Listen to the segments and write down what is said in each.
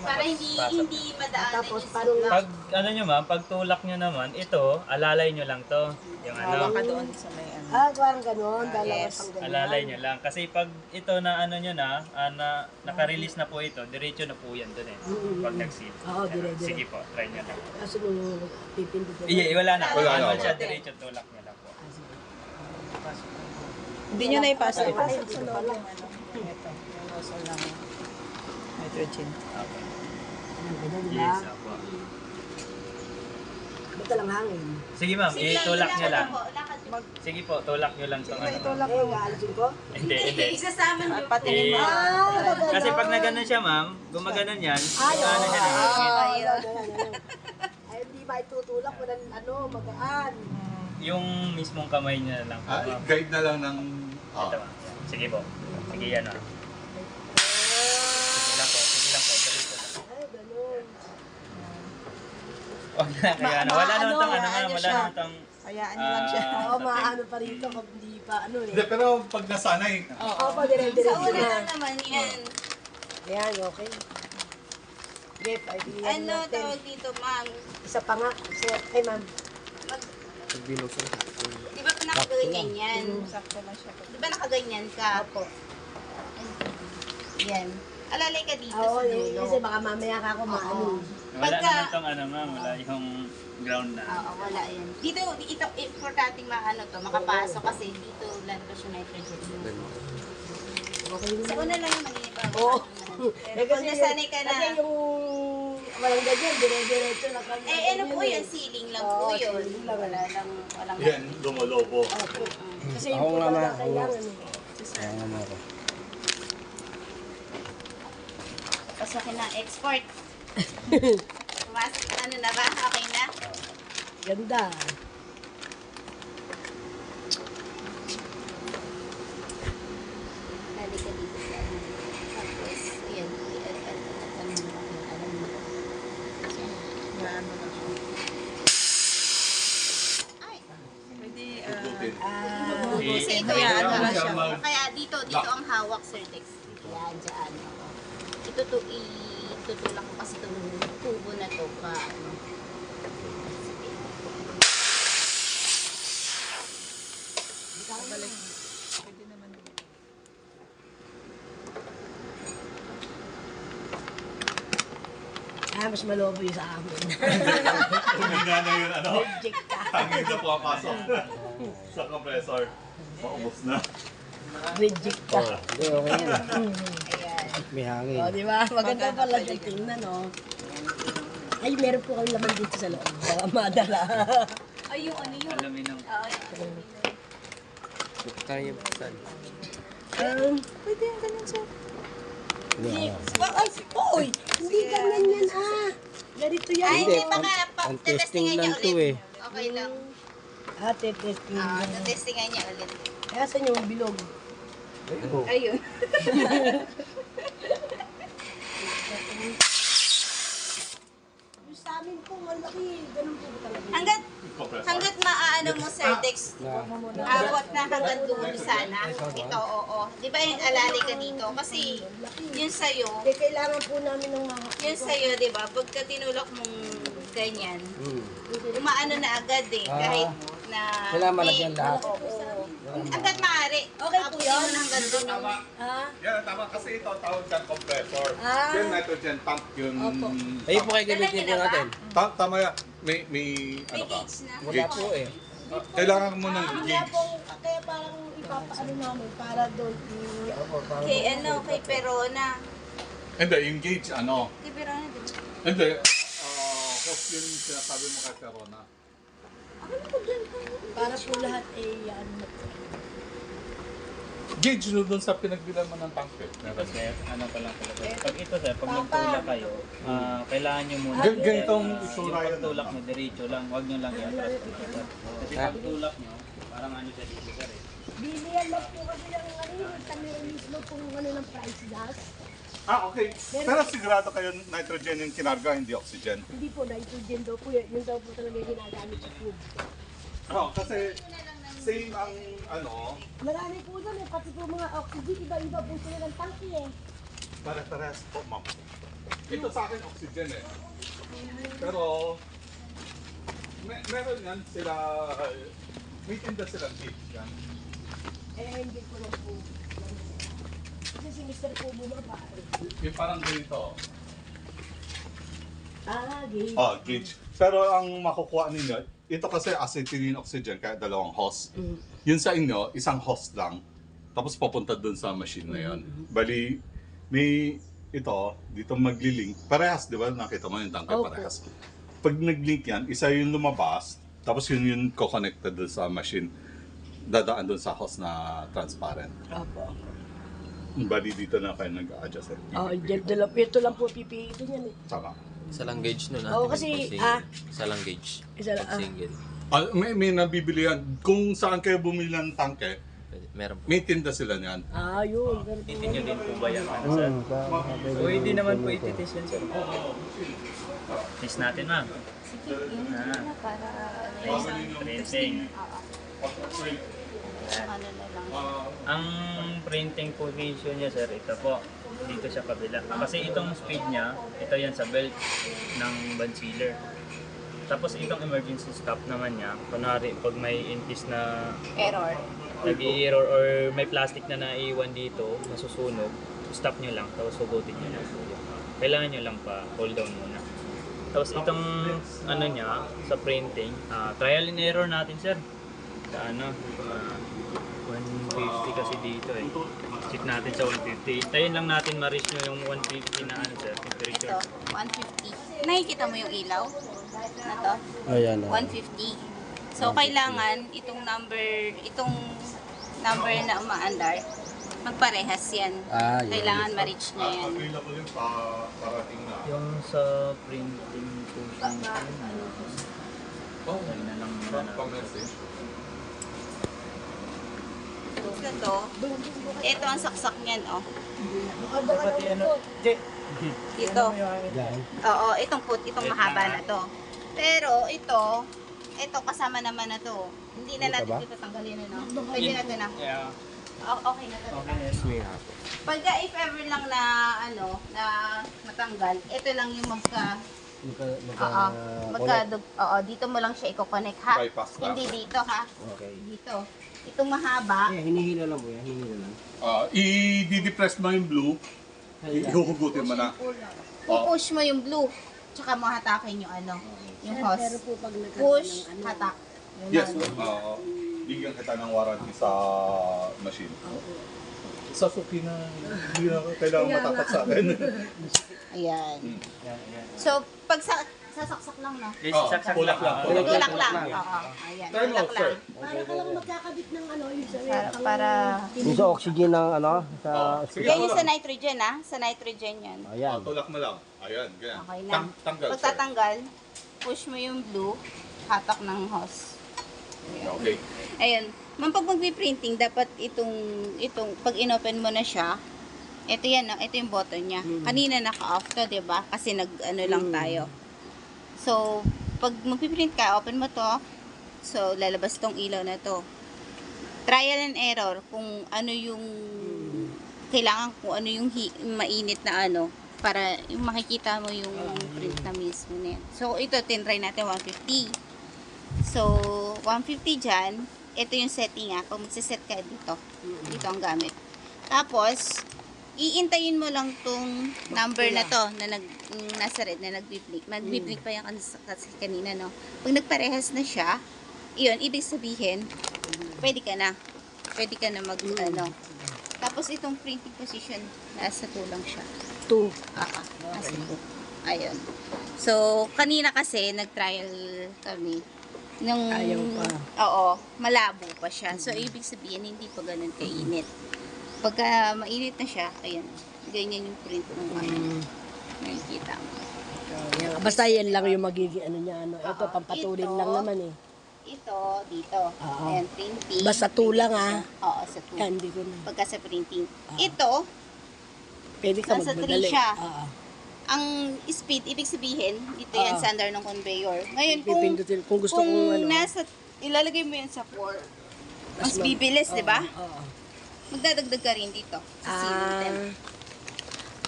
Para hindi madaanan. Tapos paano nga? Pag ano nyo ma'am, pag tulak nyo naman, ito, alalay nyo lang to. Yung ano, ka doon sa may ano. Parang ganon. Dalawa Yes. pang ganyan. alalay nyo lang. Kasi pag ito na ano nyo na, naka-release na po ito, diretso na po yan dun eh. Pag nag-seal. Oo, dire-dire. Sige po, try nyo lang. Kaso nung pipindot na. Iya, wala na. Wala na, Manual siya, wala. diretso tulak nyo lang po. Hindi nyo na ipasa. Ipasok Ipasok sa sa loob. loob. Ito. Yung nozzle ng nitrogen. Okay. Ganyan, di ba? Yes, po. Basta lang hangin. Sige ma'am, itulak nyo lang. Lakad mo. Sige po, tulak nyo lang tong ano. Itulak Eh, aalisin ko? Hindi, hindi. Isasama nyo. Patingin mo. Gaganon. Kasi pag naganon siya ma'am, gumaganon yan. Ay, ano siya na. Ay, hindi maitutulak. Walang ano, magaan. Yung mismong kamay niya lang po. ma'am. Guide na lang ng... Ito ma'am. Sige po. Sige yan ma'am. Sige lang po, sige lang po. Diretso lang. Ay, ganon. Wag na, kaya ano. Wala naman tong ano ma'am, ano wala siya. naman tong... Hayaan nyo lang siya. Oo, maano pa rito kung hindi pa ano eh. Hindi, pero pag nasanay, Oo, pa dire-diretso Sa una na. lang naman yan. Ayan, okay. Yep, ay bigyan Ano natin. tawag dito, ma'am? Isa pa nga. Ay, ma'am. Di ba nakaganyan yan? Sakto na siya. Di ba nakaganyan ka? Opo. Yan. Alalay ka dito Oo, sa kasi dulo. baka mamaya ka ako maano. Wala Pagka- naman tong ano ma'am, wala yung ground na. Oo, wala yan. Dito, ito, importante maano to, makapasok kasi dito lalabas yung nitrogen. Okay Sa na. una lang naman yun. Oo. Pero pag nasanay ka na, Kasi yung walang ganyan, dire-diretso lang kami. eh ano po yun, ceiling lang po Oo, yun. ceiling lang. Wala lang, walang yan, lumolobo. Opo. Kasi yung puto lang kailangan eh. pasokin ng export. Pumasok, ano na ba? Okay na? Ganda. Dali ka dito sa ano. Tapos, yan. Alam mo. Ay! Tututin. Kasi ito Kaya yan. ano lang siya. Kaya dito ang hawak, Sir Dex. Yan, dyan. Itutulak ko kasi itong tubo na to pa. Ano. Mas malobo yung sa amin. Humina na yun, ano, Reject ka. hangin na pumapasok sa compressor. Maubos na. Reject ka. Hindi, okay yan. Ayan. May hangin. O, di ba? Maganda pala yung tingnan, no? Ay, meron po kami laman dito sa loob. Baka madala. Ay, yung ano yun? Alamin ng... Buktan yung buksan. Pwede yung ganun, sir. Hindi, Ay, oy! Hindi ganyan yan, ah! Ganito yan. Ay, hindi, baka ang testing testingan lang niya to ulit. eh. Okay lang. Testing. Testingan niya ulit. Kaya saan yung bilog? Ayun. Yung sa amin po, malaki. Ganun po ba talaga? Hanggat maaano mo, Sir Dex, abot na hanggang doon sana. Ito, oo. Di ba yung alalay ka dito? Kasi yun sa'yo, Kaya kailangan po namin ng mga... yun sa'yo, di ba? Pagka tinulak mong ganyan, umaano na agad eh. Kahit na... Kailangan malagyan lahat. Oo. Hanggat maaari. Okay po Abutin yun. mo na hanggang doon. Ah? Yan, tama. Kasi ito tawag siyang compressor. Ah. Yung nitrogen tank yun. Opo. Ayun po kayo gamitin po natin. Tama yan. May May ano ka? gauge na. Wala po eh. Kailangan mo ng Kaya gauge. po, kaya parang ipapaano namin para doon Kay ano, kay Perona. Hindi, yung gauge ano. Kay Perona, di ba? Hindi. Host yun yung sinasabi mo kay Perona. para po lahat eh ano na po. Gauge doon sa pinagbilan mo ng tank eh. Ito sir, ano pa lang talaga. Pag ito sir, pag nagtulak kayo, kailangan nyo muna. Ganitong yung isura yan. pagtulak nyo, diretso lang. Huwag nyo lang i-atras dito sir. Kasi pag tulak nyo, parang ano siya dito sir eh. Bilihan lang po kasi ng ano yung kamera mismo kung ano ng price gas. Okay. Pero sigurado kayo nitrogen yung kinarga, hindi oxygen. Hindi po, nitrogen daw po yan. Yun daw po talaga yung ginagamit sa tube. Kasi same ang ano, Marami po doon eh, pati po mga oxygen, iba-iba po sila ng tangke eh. pare-parehas po, ma'am. Ito sa akin oxygen eh. Pero meron yan sila, may tinda silang gauge yan. Hindi ko lang po. Kasi si Mr. po bumaba. Yung parang ganito. Gauge. Gauge. Pero ang makukuha ninyo, ito kasi acetylene oxygen, kaya dalawang hose. Yun sa inyo, isang hose lang. Tapos papunta dun sa machine na yun. Bali, may ito, dito magli-link. Parehas, di ba? Nakita mo yung tangke, parehas. Pag nag-link yan, isa yung lumabas, tapos yun yung co-connected dun sa machine. Dadaan dun sa hose na transparent. Opo. Bali, dito na kayo nag-adjust. Ito lang po pipitin yan eh. Tama. Isa lang gauge nun. Oo, kasi, Isa lang gauge. Isa lang, Pag single. May nabibili yan. Kung saan kayo bumili ng tangke, Meron po. may tinda sila niyan. Yun. Pero po. Titin nyo din po ba yan? Ano, sir? So, hindi naman po ititest yan, sir. Test natin, ma'am. Sige, yun na para Printing. ano na lang. Ang printing position niya, sir, ito po. Dito siya kabila. Kasi itong speed niya, ito yan sa belt ng band sealer. Tapos itong emergency stop naman niya, kunwari pag may increase na Error. nag-i-error or may plastic na naiwan dito, masusunog, stop nyo lang, tapos hugutin nyo lang. Kailangan nyo lang pa hold down muna. Tapos itong ano niya, sa printing, trial and error natin, sir. Sa ano, 150 kasi dito eh. Check natin sa 150. Tayin lang natin ma-reach nyo yung 150 na ano, sir, temperature. Ito, 150. Nakikita mo yung ilaw na to? Ayan. 150. So, kailangan itong number na umaandar, magparehas yan. Yun. Kailangan ma-reach niya yan. Available yung parating na. Yung sa printing portion, tayo na lang muna natin. Pa-message. Ito ang saksak niyan, oh. Pati ano, Dito. Oo, itong mahaba na to. Pero ito kasama naman na to. Hindi na natin ito tanggalin, ano. Pwede na ito na. yeah. Okay na to. Okay na yun. Pagka if ever lang na na matanggal, ito lang yung dito mo lang siya i-connect, ha? Bypass lang. Hindi dito, ha? Okay. Dito. Itong mahaba, Hinihila lang po yan. Hinihila lang. I-depress mo yung blue, ihuhugutin mo na. pupush mo yung blue, tsaka mo hatakin yung ano, yung hose. Pero po pag nagkaroon Push, ng ano, hatak. Yun Yes, lang. bigyan kita ng warranty sa machine. Sa Suki na hindi na kailangan matapat sa akin. Ayan. Yan, yan. So, pag sasaksak lang, no? Yes, Oh, saksak tulak lang. Tulak lang. Oo, ayan. Turn Tulak off, sir. lang. para ka lang magkakabit ng ano, yung sa Para Yung sa oxygen ng ano, sa... Sige, yan yung tulak. sa nitrogen, ha? Sa nitrogen yan. Ayan. Tulak mo lang. Ayan, ganyan. Okay na. Tanggal, Pag sir. tatanggal, push mo yung blue, hatak ng hose. Okay. Ayun. Ma'am, pag magpiprinting, dapat itong, pag inopen mo na siya, ito yan, no? Ito yung button niya. Kanina naka-off to, di ba? Kasi nag-ano lang tayo. So, pag magpiprint ka, open mo to. So, lalabas tong ilaw na to. Trial and error kung ano yung kailangan, kung ano yung mainit na ano para yung makikita mo yung print na mismo na yan. So, ito, tinry natin 150. So, 150 dyan. Ito yung setting, ha. Kung magsiset ka dito. Dito ang gamit. Tapos, iintayin mo lang tong number na to na nasa red na nagbi-blink. Nagbi-blink pa yan kasi kanina, no? Pag nagparehas na siya, iyon, ibig sabihin, pwede ka na. Pwede ka na ano. Tapos itong printing position, nasa 2 lang siya. 2. Nasa 2. Ayun. So, kanina kasi, nag-trial kami. Nung, Ayaw pa. Oo, malabo pa siya. So, ibig sabihin, hindi pa ganun kainit. Pagka mainit na siya, ayan, ganyan yung print ng ano. Nakikita mo. Basta yan lang yung magiging ano niya. Ano. Ito, pampatulin Ito. lang naman eh. Ito, dito. Ayan, printing. Basta tulang, ah. Oo, sa tulang. Yan, hindi ko na. Pagka sa printing. Ito, Pwede ka Nasa magmadali. 3 siya. Oo. Ang speed, ibig sabihin, ito yan Oo. sa under ng conveyor. Ngayon, kung, Pipindutin. Kung gusto kung kong ano. ilalagay mo yan sa 4, mas mag- bibilis, di ba? Oo. Magdadagdag ka rin dito. Sa ceiling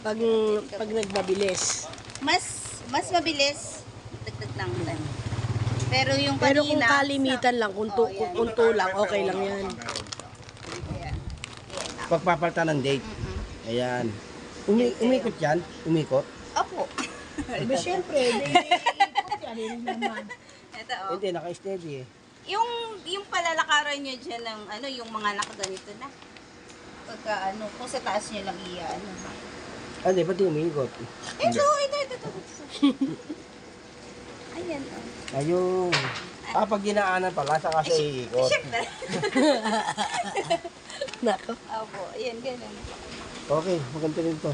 Pag, pag nagmabilis. mas mabilis, dagdag lang tayo. Pero yung Pero kung kanina, kalimitan lang, kung, Oh, yan. kung tulang, okay lang yan. Ayan. Pagpapalta ng date. Ayan. Umikot yan? Umikot? Opo. Pero syempre, ikot yan. Hindi naman. Ito, oh. Hindi, naka-steady eh. Yung palalakaran nyo dyan ng ano, yung mga nakaganito na. Pagka ano, kung sa taas nyo lang ano. Hindi, pati umikot. Ito. Ayan, oh. Ayun. Pag ginaanan pala, saka siya iikot. Siyempre. Nako. Opo, ayan, ganun. Okay, maganda rin to.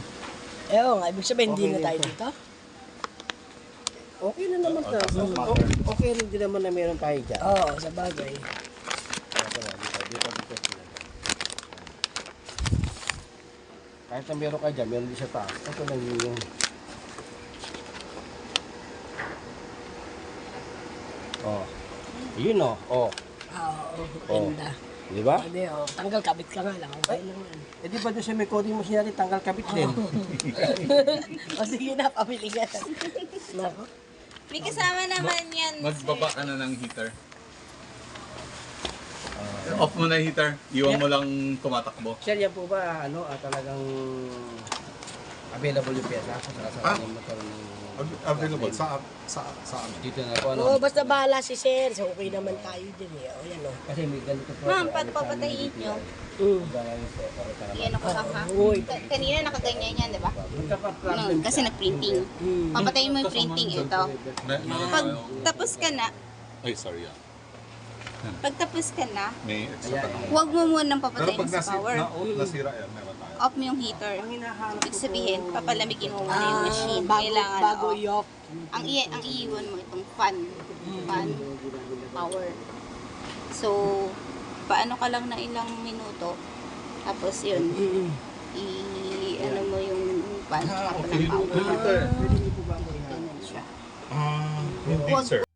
Oo nga, ibig sabihin, hindi Okay na tayo dito. dito. Okay na naman to. Okay rin din naman na meron tayo dyan. Oo, sa bagay. Dito. Kahit na meron ka dyan, meron din sa taas. Ito lang yun. Oh. Yun oh. Oh. Oo, Oh. ganda. Di ba? Hindi, oh. Tanggal kabit ka nga lang. Okay lang yan. Eh di ba doon sa may coding mo sinari, tanggal kabit din. O sige na, pamili ka. Nako. May kasama naman yan. Magbaba ka na ng heater. Off mo na yung heater. Iwan mo lang tumatakbo. Sir, yan po ba, talagang available yung pyesa? Sa motor ng... Available sa ano? Dito na po, Oo, basta bahala si Sir. So, okay naman tayo din eh. O, yan o. Kasi may ganito po. Ma'am, pag papatayin nyo, yan ako ha. Uy. Kanina nakaganyan yan, di ba? Magkaka-problem Kasi nag-printing. Papatayin mo yung printing ito. Pag tapos ka na, Ay, sorry. pag tapos ka na, May extra pa naman. huwag mo munang Pero papatayin pag sa power. nasira yan, meron tayo. Off mo yung heater. Ibig sabihin, papalamigin mo muna yung machine. Bago, Kailangan bago off. i-off. Ang iiwan mo itong fan. Fan, power. So, paano ka lang na ilang minuto. Tapos yun, ano mo yung fan. Tapos ng power. Ganun siya. Hindi, sir.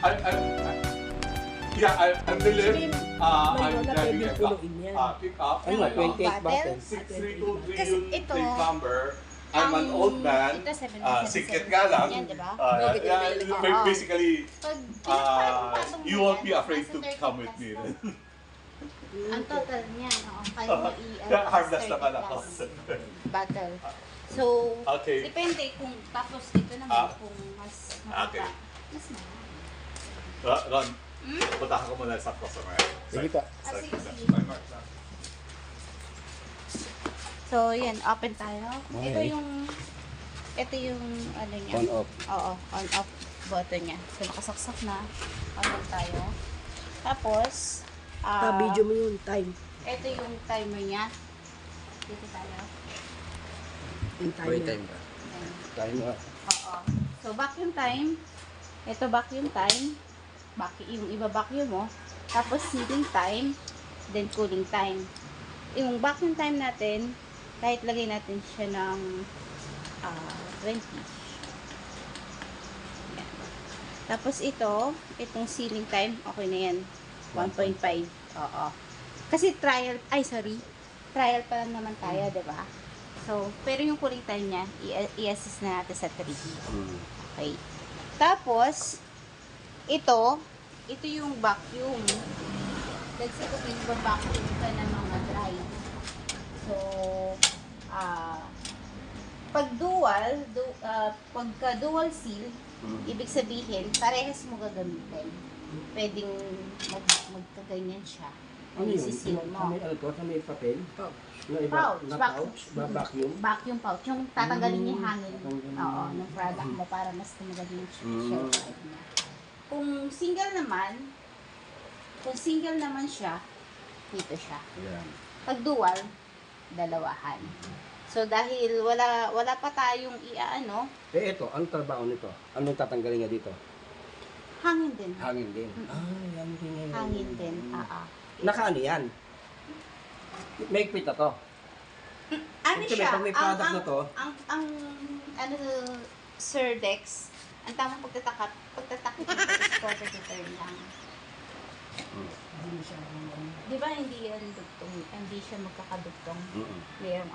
I believe I'm Wala driving pwedeng a punuin yan. pick up. Ano ba, 28 Bottle? bottles? 6323 Kasi yung ito, plate number. I'm an old man. Ito, 7 Sikit nga lang. Yan, di ba? Yeah, basically, Pag you won't be afraid to come with me. Ang total niya, kaya mo Harvest naman ako. Bottle. So, Okay. depende kung tapos ito naman kung mas Okay. makaka, mas mahal. Ron, punta ko muna sa customer. Sige pa. Sige, sige. So, yan, open tayo. Okay. Ito yung, ano niya. On off. Oo, on-off button niya. So, nakasaksak na. On tayo. Tapos, Video mo yun, time. ito yung timer niya. Dito tayo. Yung timer. Ayan. Tayo na. Oo. So, vacuum time. Ito vacuum time. Yung iba vacuum mo. Tapos, heating time. Then, cooling time. Yung vacuum time natin, kahit lagay natin siya ng 20. Yan. Tapos, itong sealing time, okay na yan. 1.5. Oo. Kasi trial pa lang naman tayo, di ba? So, pero yung cooling time niya, i-assist na natin sa 3. Okay. Tapos, ito yung vacuum. Kasi kung i-vacuum ka ng mga dry. So, pagka dual seal, ibig sabihin, parehas mo gagamitin. Pwedeng magkaganyan siya. Ano yun? Isisil Sa mo. may ano to? Sa may papel? Na iba, Pouch, na vacuum. pouch? Vacuum? Vacuum pouch. Yung tatanggalin niya yung hangin. Tanggalin. Oo, ng product mo para mas tumagal yung Mm. shelf life niya. Kung single naman siya, dito siya. Ayan. Pag dual, dalawahan. So dahil wala pa tayong Ito, anong trabaho nito? Anong tatanggalin niya dito? hangin din. Hangin din. Yan din yan. Hangin din. Nakaano yan? May pit na to. Ano Ibig siya? sabihin, pag may product na to, Sir Dex, ang tamang pagtatakip ito is quarter to turn lang. Di ba hindi yan dugtong, hindi siya magkakadugtong. Mayroong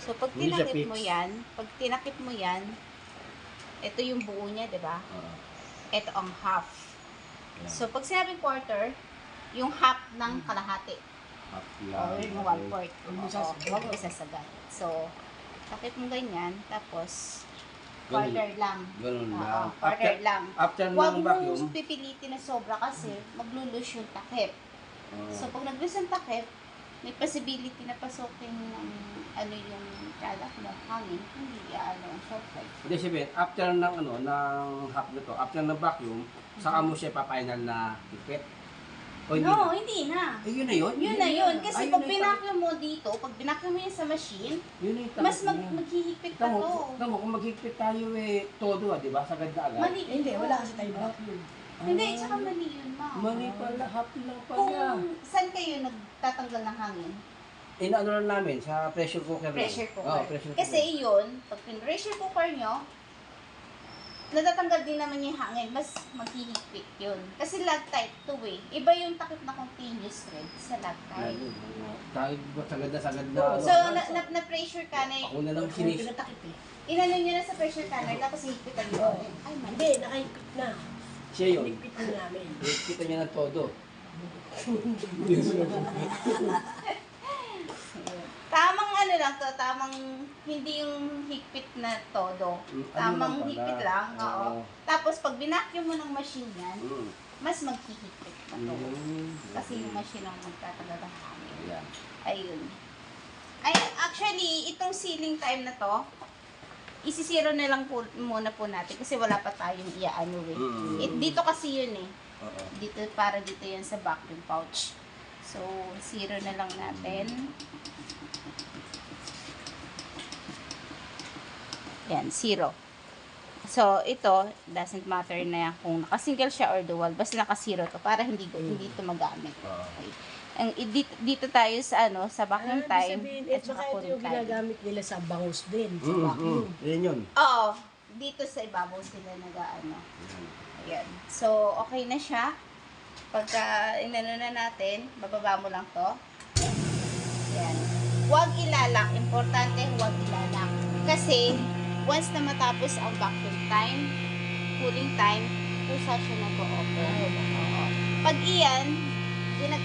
So pag Hindi siya tinakip mo yan, ito yung buo niya, di ba? Ito ang half. So pag sinabing quarter, yung half ng kalahati. Or yung 1/4. Huwag mo isasagat. So, takip mo ganyan, tapos quarter lang. Ganun Oo, lang. quarter lang. After Huwag ng mong vacuum, pipilitin na sobra kasi maglulus yung takip. So, pag naglus ang takip, may possibility na pasukin ng yung product mo, hangin, hindi ang shelf life. hindi sabihin, after ng half nito, after ng vacuum, saka mo siya pa-final na ipit. O hindi No, na? hindi na. Eh, yun na yun? Yun na yun. Kasi Ay, pag yun na yung binacuum mo dito, pag binacuum mo yun sa machine, yun na yung mas takip niya. maghihigpit pa to. Tamo, kung maghigpit tayo todo di ba? Sagad na agad. Mali. Hindi, wala kasi tayo vacuum. Hindi, tsaka mali yun, ma. Mali pala, half lang Kung pala. saan kayo nagtatanggal ng hangin? Inaano lang namin sa pressure cooker. lang. Pressure Oo, cooker. pressure cooker. Kasi yun, pag pressure cooker nyo, natatanggal din naman yung hangin, mas maghihigpit yun. Kasi Loctite to eh. Iba yung takip na continuous thread sa Loctite. Dahil sagad na. So, na-pressure ka na Ako na lang Yung sinis. pinatakip eh. inano nyo na sa pressure canner, tapos hihigpitan nyo. Ay, mali. Hindi, nakaipit na. Siya yun. Pinipit na namin. Kita niya ng todo. Tamang lang to, tamang hindi yung higpit na todo. Tamang lang pala. higpit lang, oo. Oo. Tapos pag binacuum mo ng machine yan, Mm. mas maghihigpit na to. Mm. Kasi yung machine ang magtatagal ng hangin. Ayan. Ayun. Ay, actually, itong sealing time na to, isisiro na lang po, muna po natin kasi wala pa tayong iaano eh. Dito kasi yun eh. Oo. Dito, para dito yan sa vacuum pouch. So, zero na lang natin. Yan, zero. So, ito, doesn't matter na kung naka-single siya or dual. Basta naka-zero to para hindi ito magamit. Okay. Dito tayo sa sa vacuum time At saka ito yung ginagamit nila sa bangus din. Sa vacuum. Yan yun. Oo, dito sa ibabaw sila nag-ano. Ayan. So, okay na siya. Pagka inano na natin, bababa mo lang to. Ayan. Huwag ilalak. Importante, huwag ilalak. Kasi, once na matapos ang vacuum time, cooling time, pusa siya nag-o-open. Oo. Pag iyan,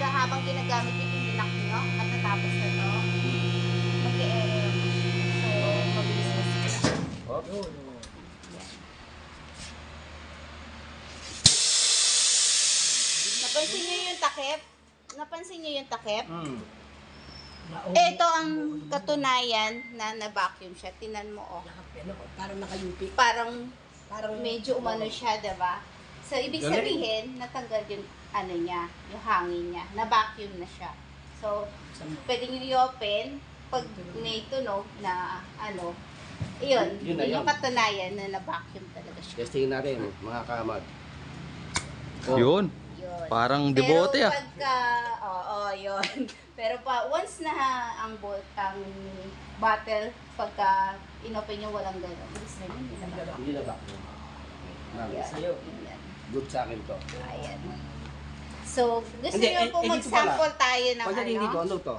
habang ginagamit yung inilak nyo, at natapos na to, mag-e-error mo siya. So, mabilis na sila. Napansin nyo yung takip? Napansin nyo yung takip? Ito ang katunayan na na-vacuum siya. Tinan mo, oh. Parang nakayupi. Parang medyo umano siya, diba? So, ibig Galing. sabihin, natanggal yung ano niya, yung hangin niya. Na-vacuum na siya. So, pwede nyo i-open pag may tunog na ano, yun Yun na yung yun. katunayan na na-vacuum talaga siya. Testing natin, mga kamag. Yun. Yun. Parang debote Pero ah. pagka, yun. Pero once na ang bottle, pagka inopen nyo walang gano'n, bilis na yun, hindi na ba? Hindi na ba? Ayan. Ayan. Good sa akin to. Ayan. So, gusto Hindi, nyo po dito mag-sample tayo ng Pagdating dito, ano? ano to?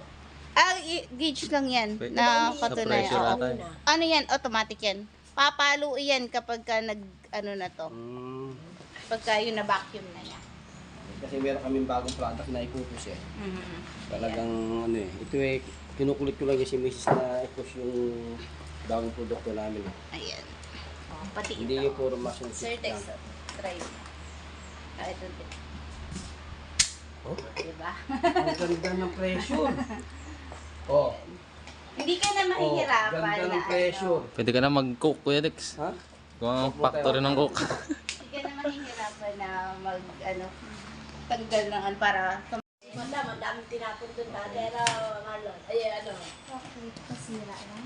Gauge lang yan. Pwede Na sa katunayan. pressure Oo. ata. Ano yan? Automatic yan. Papalo yan kapag ka ano na to. Pagka yung na-vacuum na niya. Kasi meron kaming bagong product na ipupus eh. Mhm. Talagang ano eh. Ito eh, kinukulit ko lang yung si Mrs. na ipus yung bagong produkto namin. Eh. Ayan. Oh, pati Hindi ito. yung puro machine Sir lang. Tex, try mo. Ito din. Oh, Diba? ang ganda ng pressure. Oh, Hindi ka na mahihirapan ganda na ng pressure. Pwede ka na mag-cook, Kuya Dex. Ha? Kung ang factory ng cook. Hindi ka na mahihirapan na tanggal ng para Madaming tinapon doon dati. Ano? Okay, pasira lang.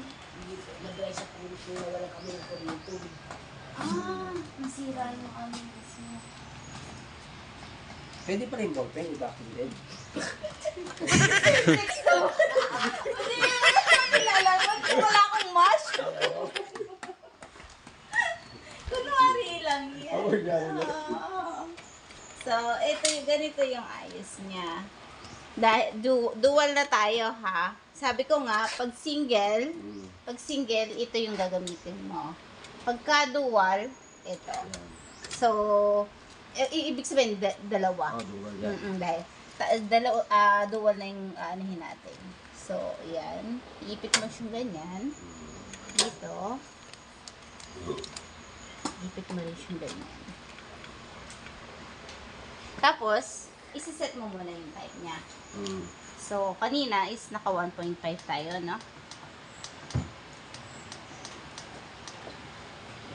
Nag-dry sa pulit ko, wala kami ng kuryente. Nasira yung kasi. Pwede pa rin ballpen, i-vacuum din. Hindi mo na nilalaman kung wala akong mask. Kunwari lang yan. Oo. So, ganito yung ayos niya. Dahil, dual na tayo, ha? Sabi ko nga, pag single, ito yung gagamitin mo. Pagka dual, ito. So, ibig sabihin, dalawa. Oh, dual yan. Dahil, dual na yung anuhin natin. So, yan. Iipit mo siyang ganyan. Dito. Ipit mo rin siyang ganyan. Tapos, isiset mo muna yung type niya. So, kanina is naka 1.5 tayo, no?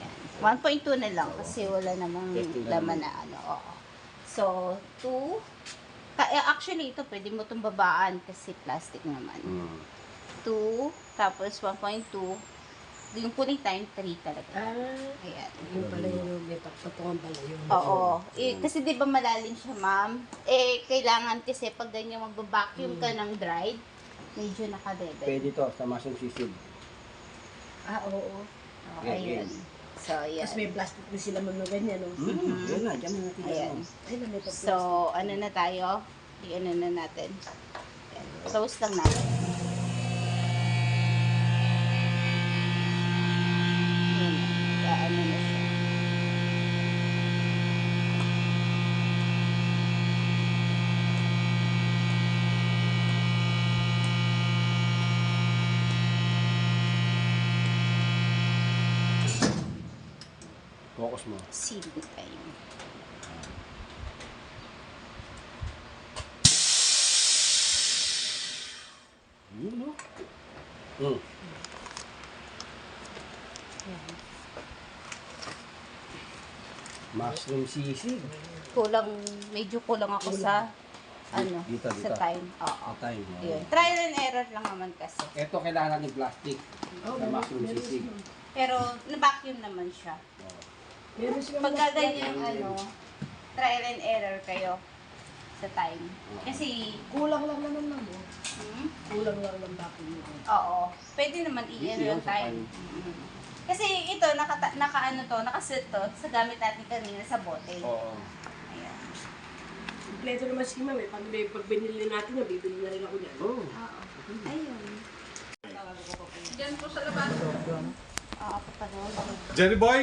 Yan. 1.2 na lang kasi wala namang Testing lang laman na ano. Oo. So, 2. Actually, ito pwede mo itong babaan kasi plastic naman. 2. Tapos 1.2. Yung cooling time, 3 talaga. Ayan. Yung pala yung may pagpatungan pala yun. Oo. Kasi di ba malalim siya, ma'am? Kailangan kasi pag ganyan magbabacuum ka ng dried, medyo nakadebe. Pwede to sa machine sisid. Oo. Okay. Ayun. So, ayan. Tapos may plastic na sila mga ganyan, no? Yan na, dyan na natin Ayan. yan. Ay, na may pagplastic. So, ano na tayo? I-ano na natin. Ayan. Close lang natin. Ayan. Ano na siya. Focus mo. Sealing time. Yun, no? Mushroom sisig. Medyo kulang ako sa Dito. sa time. Oo. Time. Yun. Trial and error lang naman kasi. Ito kailangan natin plastic sa mushroom sisig. Pero, na-vacuum naman siya. Meron silang Pag gaganyan, trial and error kayo sa time. Kasi, kulang lang naman lang, no? hmm, Kulang lang ng bakit yun. oo, pwede naman Easy i-error yun yung sa time. time. Kasi ito, nakaset to sa gamit natin kanina sa bote. Oo. Ayan. Kompleto naman si Ma'am eh. Pag binili natin yan, bibili na rin ako niyan. Oo. Oo. Ayun. Diyan po sa labas. Oo, papanoorin. Jerry Boy?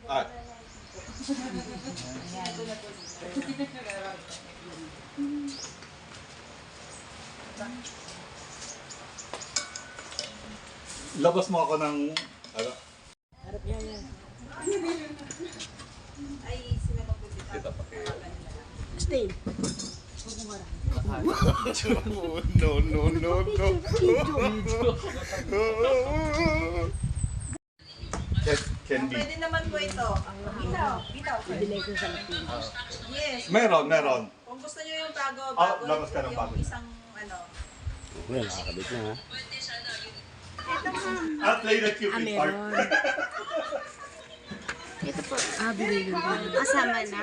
Ah, labas mo ako ng... Ano? Harap yan yan. Ay, sila pa po dito. Kita pa kayo. Stain. No, no, no, no. Can be. Pwede naman po ito. Bitaw. Bitaw. Bibili ko sa Latin. Yes. Meron. Kung gusto nyo yung bago, Ah, bago. labas ka ng bago. Yung isang ano. Well, nakakabit na ha. I'll play the cupid part. Meron. Ito po. Bibili ko. Kasama na.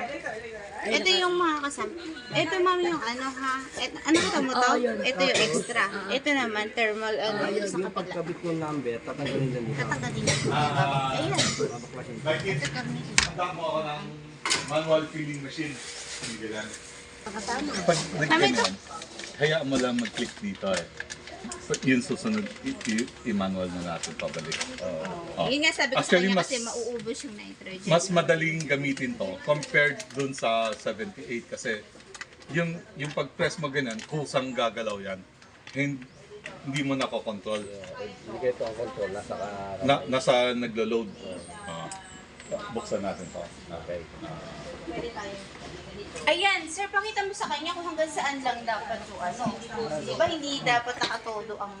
Ito yung mga kasama. Ito ma'am yung ano ha. Ano ito mo to? Ito yung extra. Ito naman thermal ano yung sa Yung kapila. pagkabit ng number, tatanggalin lang dito. Tatanggalin niyo. Ayan. Like it, handa mo ako ng manual filling machine. Hindi lang. Pag Mami, ito. nag-ganyan, hayaan mo lang mag-click dito eh. So, yun susunod, i-manual na natin pabalik. Oh. Yun nga sabi ko sa Actually, kanya mas- kasi mauubos yung nitrogen. Mas madaling gamitin to compared dun sa 78 kasi yung pag-press mo ganyan, kusang gagalaw yan. Hindi mo nakokontrol. Hindi kayo ito ang control, nasa ka... Nasa naglo-load. Buksan natin to. Okay. Ayan, sir, pakita mo sa kanya kung hanggang saan lang dapat yung ano. Di ba hindi dapat nakatodo ang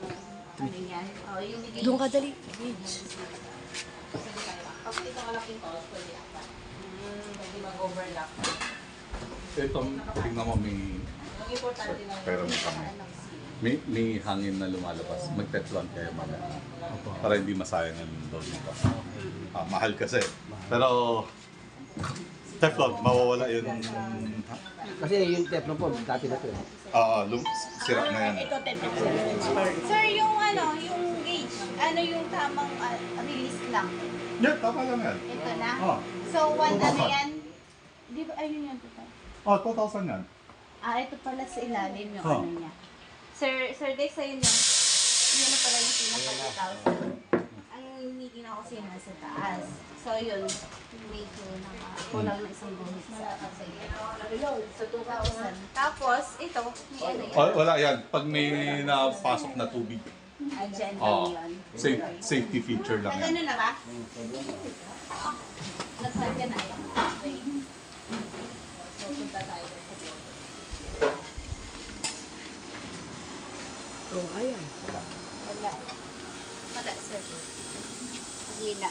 ano yan? Oh, yung Doon ka dali. Gauge. Pag ito malaking to, pwede ako. Pwede mag-overlap. Ito, tingnan mo may Ang importante lang pero may kami. May hangin na lumalabas. Mag-teflon kayo mamaya. Para hindi masayang ang load nito. Mahal kasi. Pero Teflon, mawawala yun. Kasi yung Teflon po, dati na ito eh. Sira na yan. Ito, 10%. Sir, yung ano, yung gauge, ano yung tamang release lang? Yan, tama lang yan. Ito na? Oh. So, one ano 2,000. yan? Di ba, ayun yan, ito. 2,000 yan. Ito pala sa ilalim yung Oh. ano niya. Sir Dex, ayun yung, yun na pala yung pinaka-2,000. Ang hindi na kasi nasa taas. So, yun, medyo kulang na isang buhit sa kasi. So, 2,000. Tapos, ito, may ano yan. Wala yan. Pag may napasok na tubig. Dyan lang Oh. yun. Safety feature lang yan. Ano na ba? Nag-start ka na yan. Okay. So, punta tayo. Oh, ayan. Wala. Wala, sir. Gila.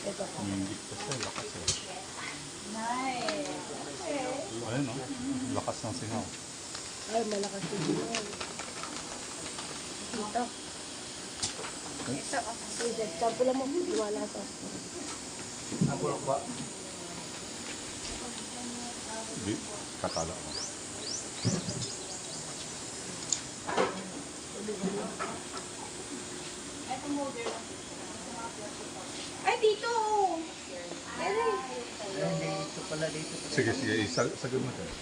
Ito pa. Hindi kasi lakas eh. Nice. Ayun oh. Lakas ng singaw. Ay, malakas yung ginawa. Dito. Sige, sample mo. Iwala to. Ang bulok ba? Hindi. Katala ko. Ay, dito! Sige. Sagad mo tayo.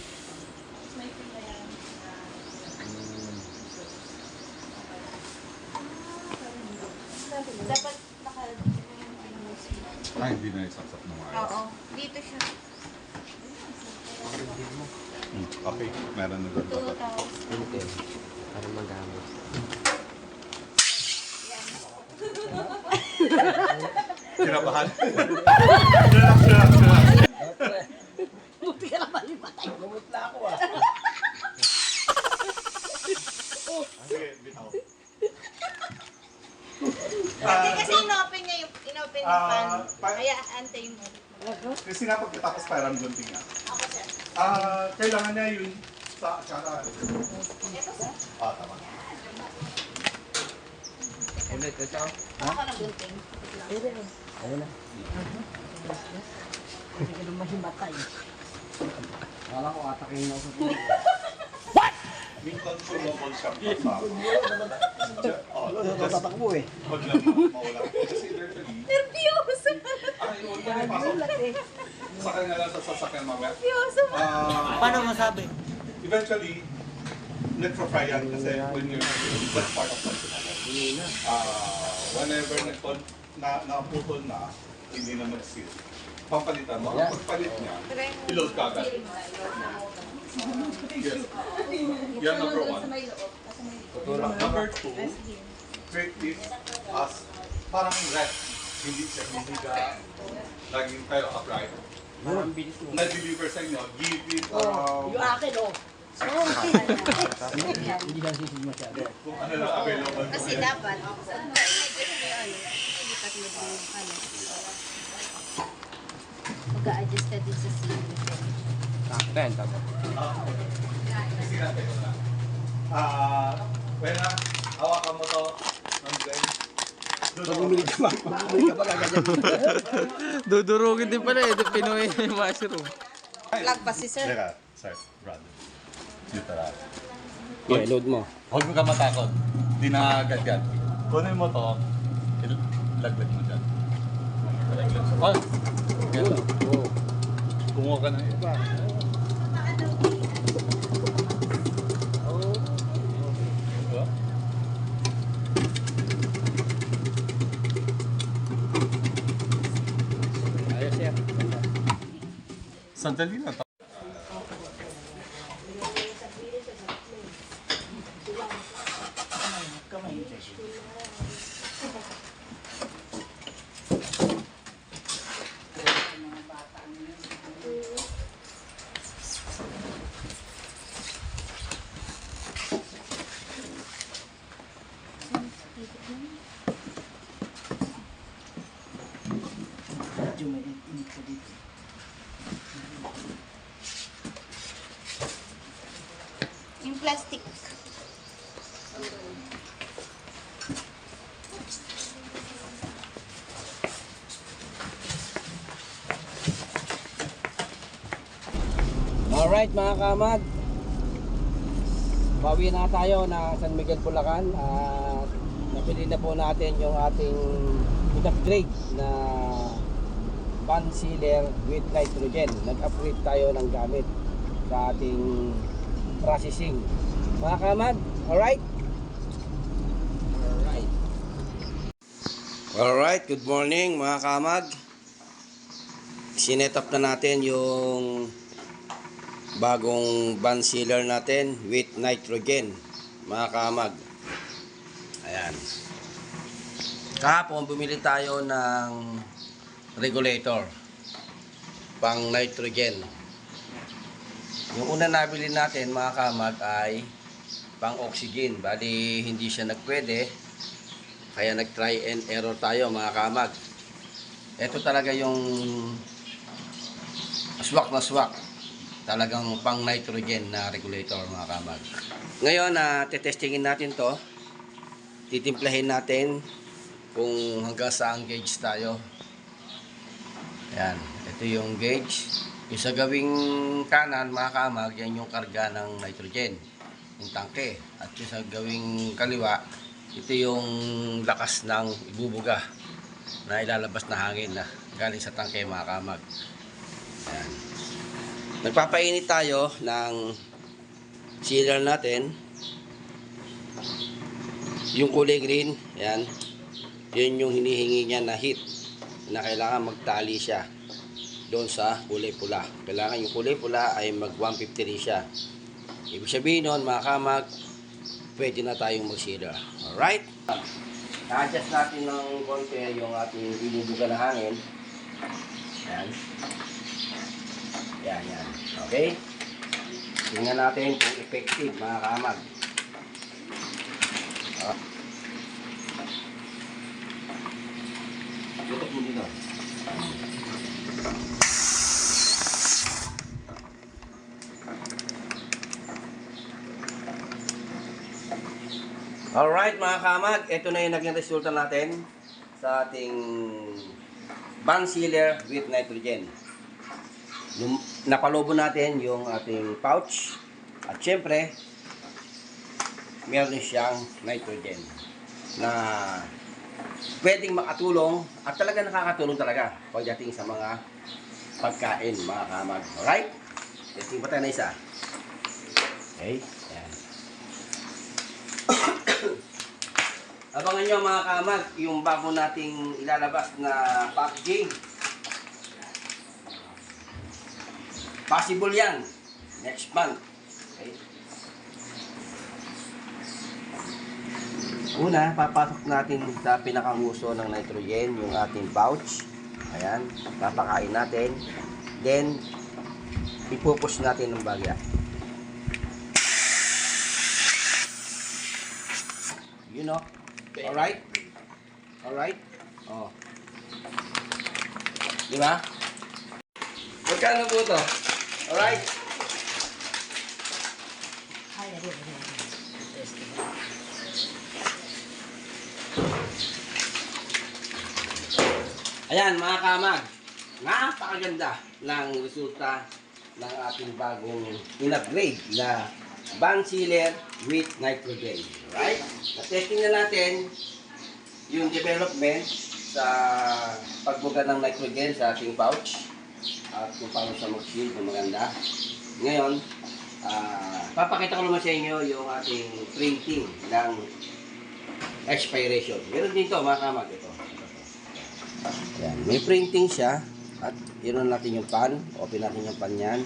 Dapat nakalagay Hindi na isaksak ng maayos. Oo. Dito siya. Okay, meron na doon dapat. 2,000. Hindi. Para magamit. Kinabahan. Buti ka lang malimatay. Lumutla ako ah. Sige, bitaw. Hindi kasi inopen niya yung pan. Kaya antay mo. Kasi nga pagkatapos parang gunting nga. Ako, sir. Kailangan niya yun sa atsara. Ito, sir. Tama. Ulit, ito. Ako ng gunting. Ayun na. Hindi ka lang mahimatay. Wala ko atakin na ako sa Minsan sumobol siya pasado. Tatakbo eh. Pag lang mawala. Kasi eventually, Nervyoso. yun, pasok. Sakay na lang sa sasakyan mamaya. Nervyoso. Paano masabi? Eventually, nagpa-fry yan kasi when you're, that's part of personality. Whenever naputol na, hindi na mag-seal. Papalitan mo, ang pagpalit niya, i-load ka agad. Yes. Yan number 1. Number 2, treat it as parang rest. Hindi siya, hindi ka laging tayo upright. Na-deliver sa inyo, give it Yung akin, oh. Hindi lang sisig masyado. kung ano lang available. Kasi dapat, lipat mo din yung ano. Mag-a-adjust ka din sa ceiling. Kasi natin ko na. Wena, hawakan mo to. Ng blend. Pag bumili ka pa gaganyan. Dudurugin din pala eh. Pinoy mushroom. Plug pa si sir. Teka, sir, brother. Dito na. Okay, load mo. Huwag mo ka matakot. Hindi na agad yan. Kunin mo to. Ilaglag mo dyan. Ilaglag sa pan. Ganun. Oo. Kumuha ka ng iba. Diba? Ayos yan. Sandali na. Yung plastic. Alright mga kamag. Bawi na tayo na San Miguel, Bulacan. At napili na po natin yung ating upgrade na pan sealer with nitrogen. Nag-upgrade tayo ng gamit sa ating processing. Mga kamag, alright? Alright, good morning mga kamag. Sinet up na natin yung bagong van sealer natin with nitrogen, mga kamag. Ayan. Kahapon bumili tayo ng regulator pang nitrogen. Yung una nabili natin, mga kamag, ay pang oxygen. Bali hindi siya nagpwede, kaya nag-try and error tayo, mga kamag. Ito talaga yung swak na swak. Talagang pang nitrogen na regulator, mga kamag. Ngayon, tetestingin natin to. Titimplahin natin kung hanggang saan gauge tayo. Ayan, ito yung gauge. Yung sa gawing kanan, mga kamag, yan yung karga ng nitrogen, yung tangke. At yung sa gawing kaliwa, ito yung lakas ng ibubuga na ilalabas na hangin na galing sa tangke, mga kamag. Ayan. Nagpapainit tayo ng sealer natin. Yung kulay green, yan. Yun yung hinihingi niya na heat na kailangan magtali siya doon sa kulay pula. Kailangan yung kulay pula ay mag 150 rin siya. Ibig sabihin nun, mga kamag, pwede na tayong mag-sealer. Alright? Na-adjust natin ng konti yung ating ibubuga na hangin. Yan. Yan, yan. Okay? Tingnan natin kung effective, mga kamag. Tutok mo dito. Alright, mga kamag. Ito na yung naging resulta natin sa ating van sealer with nitrogen. Napalobo natin yung ating pouch. At syempre, meron siyang nitrogen na pwedeng makatulong at talaga nakakatulong talaga pagdating sa mga pagkain, mga kamag. Alright? Testing pa tayo na isa. Okay? Ayan. Abangan nyo mga kamag, yung bago nating ilalabas na packaging. Possible yan. Next month. Okay? Una, papasok natin sa pinakanguso ng nitrogen, yung ating pouch. Ayan, papakain natin. Then, ipupush natin ng bagya. You know? Alright? Alright? Oh. Di ba? Magkano po ito? Alright? Ay, ari. Ayan mga kamag, napakaganda ng resulta ng ating bagong in-upgrade na band sealer with nitrogen. Right? Na-testing na natin yung development sa pagbuga ng nitrogen sa ating pouch at kung paano siya mag-seal ng maganda. Ngayon, papakita ko naman sa inyo yung ating printing ng expiration. Meron din ito mga kamag, ito. Ayan, may printing siya at yun natin yung pan. Open natin yung pan yan.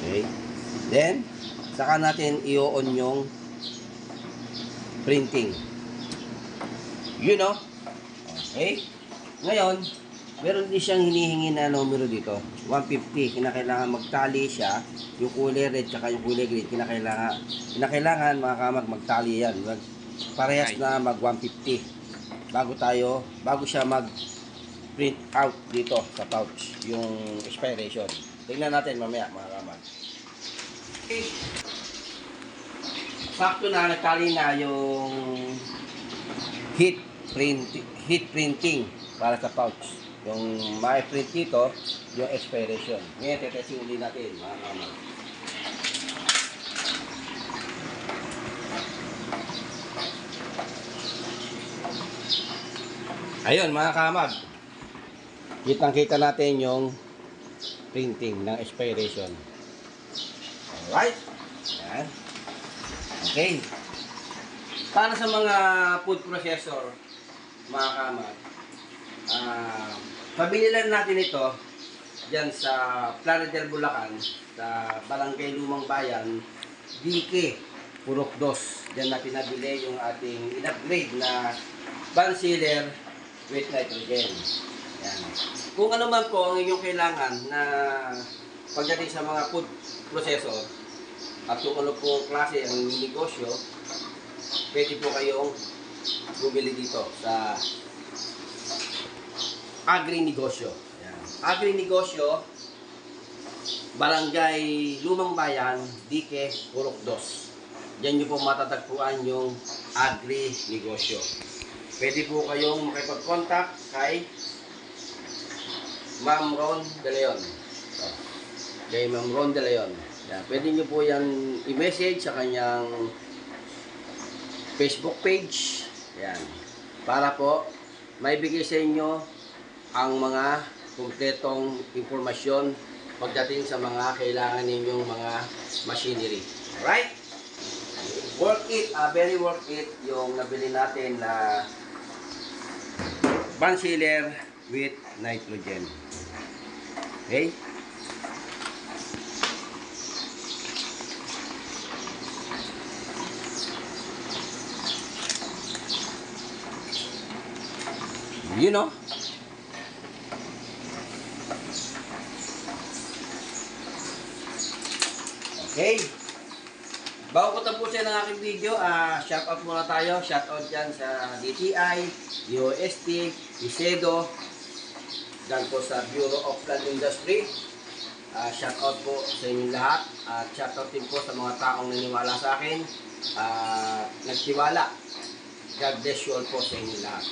Okay. Then, saka natin i-on yung printing. You know? Okay. Ngayon, meron din siyang hinihingi na numero dito. 150. Kinakailangan magtali siya. Yung kulay red at yung kulay green. Kinakailangan mga kamag magtali yan. Parehas na mag 150. Bago siya mag-print out dito sa pouch, yung expiration. Tingnan natin mamaya mga kamag. Okay. Sakto na, nagtali na yung heat printing para sa pouch. Yung ma-print dito, yung expiration. Ngayon, tetesting ulit natin mga kamag. Ayun mga kamag, kitang-kita natin yung printing ng expiration. Alright? Ayan. Okay. Para sa mga food processor, mga kamag, pabili lang natin ito dyan sa Plaridel, Bulacan, sa Barangay Lumang Bayan, DK, Purok 2. Diyan natin nabili yung ating in-upgrade na band sealer with nitrogen. Yan. Kung ano man po ang inyong kailangan na pagdating sa mga food processor at kung ano po klase ang negosyo, pwede po kayong bumili dito sa Agri-Negosyo. Yan. Agri-Negosyo, Barangay Lumang Bayan, DK, Purok 2. Diyan nyo po matatagpuan yung Agri-Negosyo. Pwede po kayong makipag-contact kay Ma'am Ron De Leon. Kay Ma'am Ron De Leon. Yan. Pwede nyo po yan i-message sa kanyang Facebook page. Yan. Para po maibigay sa inyo ang mga kumpletong impormasyon pagdating sa mga kailangan ninyong mga machinery. Alright? Worth it, very worth it yung nabili natin na band sealer with nitrogen. Okay? You know? Okay. Bago ko tapusin ang aking video, shout out muna tayo. Shout out dyan sa DTI, UST, ISEDO, dyan po sa Bureau of Land Industry. Shout out po sa inyong lahat. At shout out din po sa mga taong naniwala sa akin. Nagtiwala. God bless you all po sa inyong lahat.